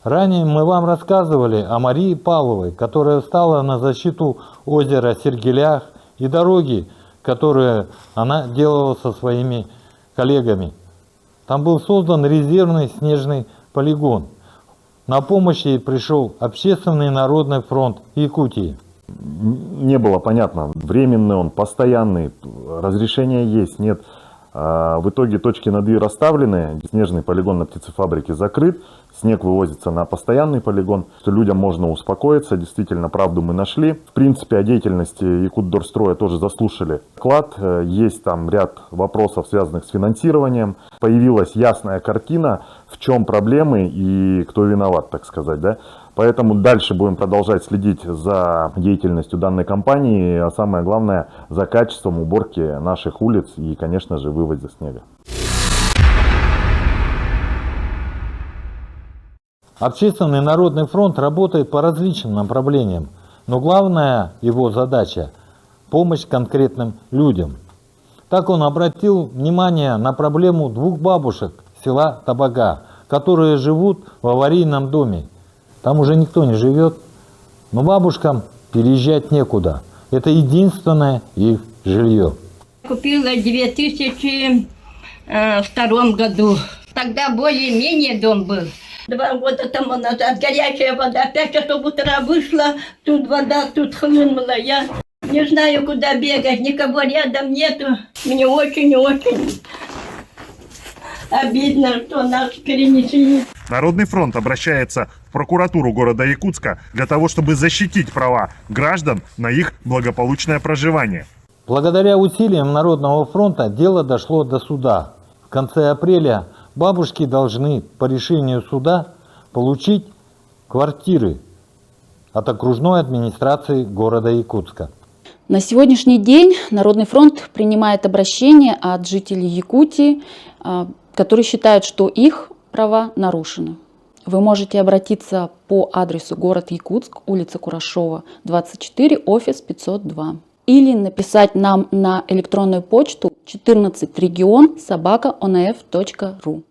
Ранее мы вам рассказывали о Марии Павловой, которая встала на защиту озера Сергелях и дороги, которые она делала со своими коллегами. Там был создан резервный снежный полигон. На помощь ей пришел Общественный народный фронт Якутии. Не было понятно, временный он, постоянный, разрешения есть, нет. В итоге точки над «и» расставлены, снежный полигон на птицефабрике закрыт, снег вывозится на постоянный полигон, что людям можно успокоиться, действительно правду мы нашли. В принципе, о деятельности Якутдорстроя тоже заслушали доклад, есть там ряд вопросов, связанных с финансированием. Появилась ясная картина, в чем проблемы и кто виноват, так сказать, да. Поэтому дальше будем продолжать следить за деятельностью данной компании, а самое главное, за качеством уборки наших улиц и, конечно же, вывоза снега. Общественный народный фронт работает по различным направлениям, но главная его задача – помощь конкретным людям. Так он обратил внимание на проблему двух бабушек села Табага, которые живут в аварийном доме. Там уже никто не живет, но бабушкам переезжать некуда. Это единственное их жилье. Купила в 2002 году. Тогда более-менее дом был. 2 года тому назад горячая вода. 5 часов утра вышла, тут вода, тут хлынула. Я не знаю, куда бегать, никого рядом нету. Мне очень-очень обидно, что нас перенесли. Народный фронт обращается в прокуратуру города Якутска для того, чтобы защитить права граждан на их благополучное проживание. Благодаря усилиям Народного фронта дело дошло до суда. В конце апреля бабушки должны по решению суда получить квартиры от окружной администрации города Якутска. На сегодняшний день Народный фронт принимает обращения от жителей Якутии, которые считают, что их права нарушены. Вы можете обратиться по адресу город Якутск, улица Курашова, 24, офис 502. Или написать нам на электронную почту 14region@onf.ru.